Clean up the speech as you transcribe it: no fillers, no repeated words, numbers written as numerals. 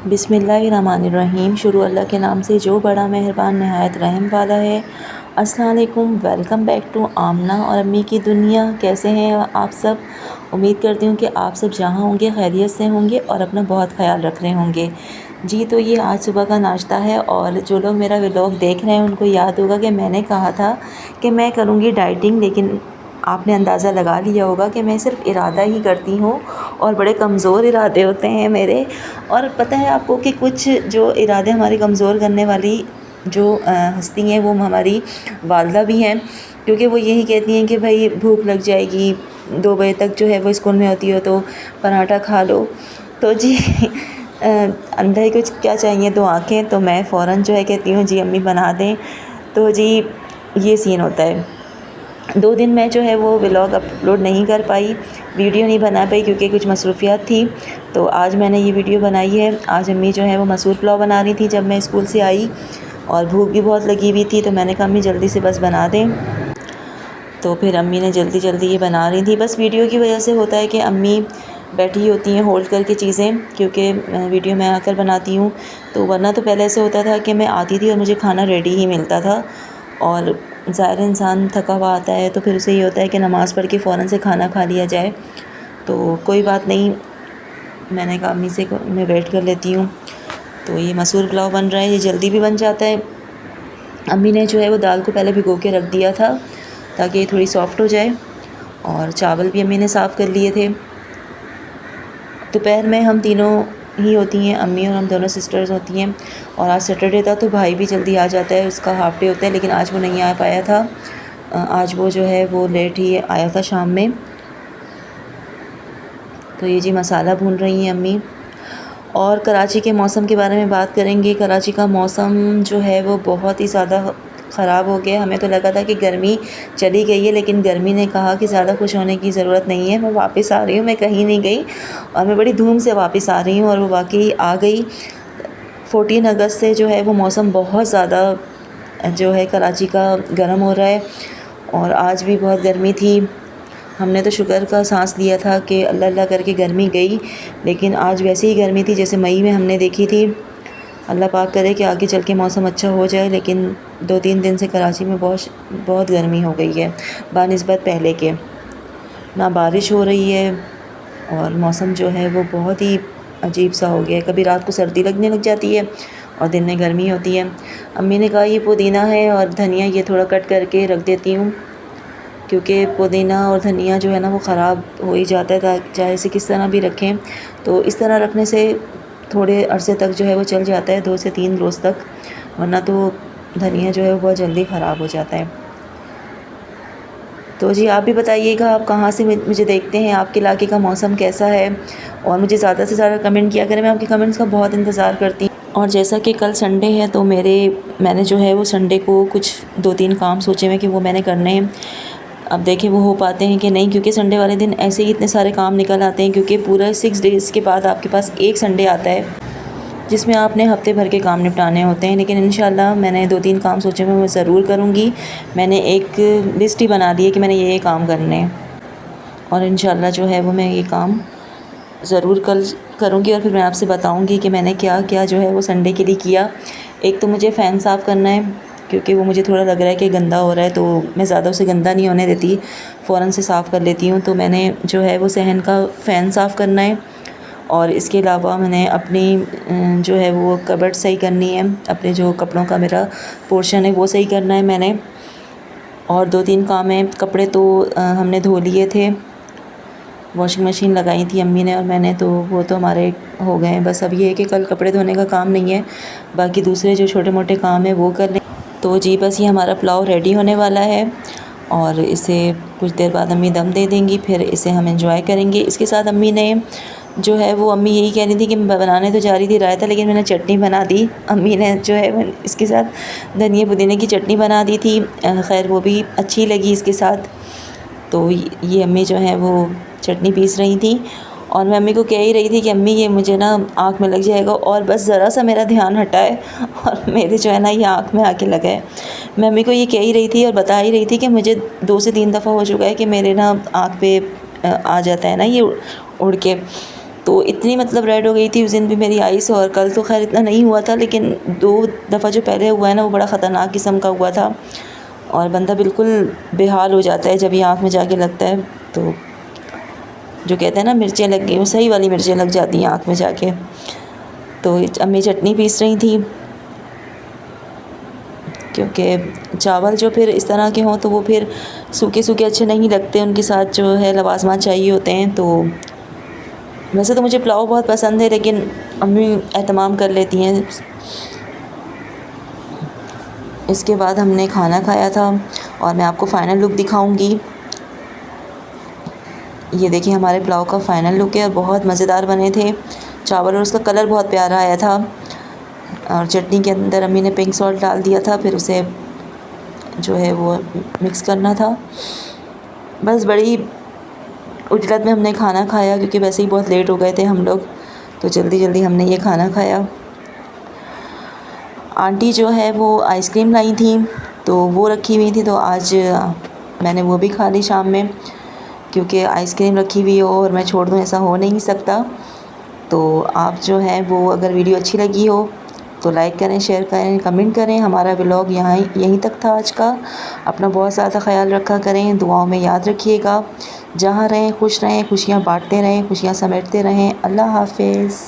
बिस्मिल्लाहिर्रहमानिर्रहीम। शुरू अल्लाह के नाम से जो बड़ा मेहरबान नहायत रहम वाला है। अस्सलाम वालेकुम, वेलकम बैक टू आमना और अम्मी की दुनिया। कैसे हैं आप सब? उम्मीद करती हूँ कि आप सब जहाँ होंगे खैरियत से होंगे और अपना बहुत ख्याल रख रहे होंगे। जी, तो ये आज सुबह का नाश्ता है और जो लोग मेरा व्लॉग देख रहे हैं उनको याद होगा कि मैंने कहा था कि मैं करूँगी डाइटिंग, लेकिन आपने अंदाज़ा लगा लिया होगा कि मैं सिर्फ़ इरादा ही करती हूँ और बड़े कमज़ोर इरादे होते हैं मेरे। और पता है आपको कि कुछ जो इरादे हमारे कमज़ोर करने वाली जो हस्ती हैं वो हमारी वालदा भी हैं, क्योंकि वो यही कहती हैं कि भाई भूख लग जाएगी, 2 बजे तक जो है वो स्कूल में होती हो तो पराठा खा लो। तो जी अंधे कुछ क्या चाहिए 2 आँखें, तो मैं फ़ौरन जो है कहती हूँ जी अम्मी बना दें। तो जी ये सीन होता है। 2 दिन मैं जो है वो व्लॉग अपलोड नहीं कर पाई, वीडियो नहीं बना पाई क्योंकि कुछ मसरूफ़ियात थी। तो आज मैंने ये वीडियो बनाई है। आज अम्मी जो है वो मसूर पुलाव बना रही थी जब मैं स्कूल से आई, और भूख भी बहुत लगी हुई थी, तो मैंने कहा अम्मी जल्दी से बस बना दें। तो फिर अम्मी ने जल्दी जल्दी ये बना रही थी। बस वीडियो की वजह से होता है कि अम्मी बैठी होती हैं होल्ड करके चीज़ें, क्योंकि वीडियो मैं आकर बनाती हूँ। तो वरना तो पहले ऐसे होता था कि मैं आती थी और मुझे खाना रेडी ही मिलता था, और ज़ाहिर इंसान थका हुआ आता है तो फिर उसे ये होता है कि नमाज़ पढ़ के फ़ौरन से खाना खा लिया जाए। तो कोई बात नहीं, मैंने कहा अम्मी से मैं वेट कर लेती हूँ। तो ये मसूर पुलाव बन रहा है, ये जल्दी भी बन जाता है। अम्मी ने जो है वो दाल को पहले भिगो के रख दिया था ताकि ये थोड़ी सॉफ़्ट हो जाए, और चावल भी अम्मी ने साफ़ कर लिए थे। दोपहर में हम तीनों ही होती हैं, अम्मी और हम दोनों सिस्टर्स होती हैं। और आज सैटरडे था तो भाई भी जल्दी आ जाता है, उसका हाफ़ डे होता है, लेकिन आज वो नहीं आ पाया था। आज वो जो है वो लेट ही आया था शाम में। तो ये जी मसाला भून रही हैं अम्मी। और कराची के मौसम के बारे में बात करेंगे। कराची का मौसम जो है वो बहुत ही ज़्यादा ख़राब हो गया। हमें तो लगा था कि गर्मी चली गई है, लेकिन गर्मी ने कहा कि ज़्यादा खुश होने की ज़रूरत नहीं है, मैं वापस आ रही हूँ, मैं कहीं नहीं गई और मैं बड़ी धूम से वापस आ रही हूँ। और वो वाकई आ गई। 14 अगस्त से जो है वो मौसम बहुत ज़्यादा जो है कराची का गर्म हो रहा है, और आज भी बहुत गर्मी थी। हमने तो शुक्र का सांस लिया था कि अल्लाह अल्लाह करके गर्मी गई, लेकिन आज वैसे ही गर्मी थी जैसे मई में हमने देखी थी। अल्लाह पाक करे कि आगे चल के मौसम अच्छा हो जाए, लेकिन 2-3 दिन से कराची में बहुत बहुत गर्मी हो गई है बानिस्बत पहले के। ना बारिश हो रही है और मौसम जो है वो बहुत ही अजीब सा हो गया है। कभी रात को सर्दी लगने लग जाती है और दिन में गर्मी होती है। अम्मी ने कहा ये पुदीना है और धनिया, ये थोड़ा कट करके रख देती हूँ, क्योंकि पुदीना और धनिया जो है ना वो ख़राब हो ही जाता है, चाहे इसे किस तरह भी रखें। तो इस तरह रखने से थोड़े अरसे तक जो है वो चल जाता है, 2 से 3 रोज़ तक, वरना तो धनिया जो है वो बहुत जल्दी ख़राब हो जाता है। तो जी आप भी बताइएगा आप कहाँ से मुझे देखते हैं, आपके इलाके का मौसम कैसा है, और मुझे ज़्यादा से ज़्यादा कमेंट किया करें, मैं आपके कमेंट्स का बहुत इंतज़ार करती हूँ। और जैसा कि कल संडे है तो मैंने जो है वो संडे को कुछ 2-3 काम सोचे हुए कि वो मैंने करने हैं। अब देखें वो हो पाते हैं कि नहीं, क्योंकि संडे वाले दिन ऐसे ही इतने सारे काम निकल आते हैं, क्योंकि पूरा 6 डेज़ के बाद आपके पास एक संडे आता है जिसमें आपने हफ़्ते भर के काम निपटाने होते हैं। लेकिन इंशाल्लाह मैंने 2-3 काम सोचे हुए मैं ज़रूर करूँगी। मैंने एक लिस्ट ही बना दी है कि मैंने ये काम करने हैं, और इंशाल्लाह जो है वो मैं ये काम ज़रूर कल करूँगी, और फिर मैं आपसे बताऊँगी कि मैंने क्या क्या जो है वो संडे के लिए किया। एक तो मुझे फ़ैन साफ़ करना है, क्योंकि वो मुझे थोड़ा लग रहा है कि गंदा हो रहा है, तो मैं ज़्यादा उसे गंदा नहीं होने देती, फ़ौरन से साफ़ कर लेती हूँ। तो मैंने जो है वो सहन का फ़ैन साफ़ करना है, और इसके अलावा मैंने अपनी जो है वो कबर्ड सही करनी है, अपने जो कपड़ों का मेरा पोर्शन है वो सही करना है मैंने। और 2-3 काम हैं। कपड़े तो हमने धो लिए थे, वॉशिंग मशीन लगाई थी अम्मी ने और मैंने, तो वो तो हमारे हो गए हैं। बस अब ये है कि कल कपड़े धोने का काम नहीं है, बाकी दूसरे जो छोटे मोटे काम हैं वो कर लें। तो जी बस ये हमारा पुलाव रेडी होने वाला है, और इसे कुछ देर बाद अम्मी दम दे देंगी, फिर इसे हम एंजॉय करेंगे। इसके साथ अम्मी ने जो है वो अम्मी यही कह रही थी कि मैं बनाने तो जा रही थी रायता, लेकिन मैंने चटनी बना दी। अम्मी ने जो है इसके साथ धनिया पुदीने की चटनी बना दी थी, खैर वो भी अच्छी लगी इसके साथ। तो ये अम्मी जो है वो चटनी पीस रही थी, और मैं अम्मी को कह ही रही थी कि अम्मी ये मुझे ना आँख में लग जाएगा, और बस ज़रा सा मेरा ध्यान हटा है और मेरे जो है ना ये आँख में आके लगा है। मैं अम्मी को ये कह ही रही थी और बता ही रही थी कि मुझे 2 से 3 दफ़ा हो चुका है कि मेरे ना आँख पे आ जाता है ना ये उड़ के। तो इतनी मतलब रेड हो गई थी उस दिन भी मेरी आईस। और कल तो खैर इतना नहीं हुआ था, लेकिन 2 दफ़ा जो पहले हुआ है ना वो बड़ा ख़तरनाक किस्म का हुआ था। और बंदा बिल्कुल बेहाल हो जाता है जब ये आँख में जाके लगता है। तो जो कहते हैं ना मिर्चें लग गई, वो सही वाली मिर्चें लग जाती हैं आँख में जाके। तो अम्मी चटनी पीस रही थी, क्योंकि चावल जो फिर इस तरह के हों तो वो फिर सूखे सूखे अच्छे नहीं लगते, उनके साथ जो है लवाजमात चाहिए होते हैं। तो वैसे तो मुझे पुलाव बहुत पसंद है, लेकिन अम्मी एहतमाम कर लेती हैं। इसके बाद हमने खाना खाया था और मैं आपको फ़ाइनल लुक दिखाऊंगी। ये देखिए हमारे पुलाव का फ़ाइनल लुक है और बहुत मज़ेदार बने थे चावल, और उसका कलर बहुत प्यारा आया था। और चटनी के अंदर अम्मी ने पिंक सॉल्ट डाल दिया था, फिर उसे जो है वो मिक्स करना था। बस बड़ी उजलत में हमने खाना खाया, क्योंकि वैसे ही बहुत लेट हो गए थे हम लोग, तो जल्दी जल्दी हमने ये खाना खाया। आंटी जो है वो आइसक्रीम लाई थी, तो वो रखी हुई थी, तो आज मैंने वो भी खा ली शाम में, क्योंकि आइसक्रीम रखी हुई हो और मैं छोड़ दूँ ऐसा हो नहीं सकता। तो आप जो है वो अगर वीडियो अच्छी लगी हो तो लाइक करें, शेयर करें, कमेंट करें। हमारा व्लॉग यहीं तक था आज का। अपना बहुत ज़्यादा ख्याल रखा करें, दुआओं में याद रखिएगा। जहाँ रहें खुश रहें, खुशियाँ बांटते रहें, खुशियाँ समेटते रहें। अल्लाह हाफ़िज़।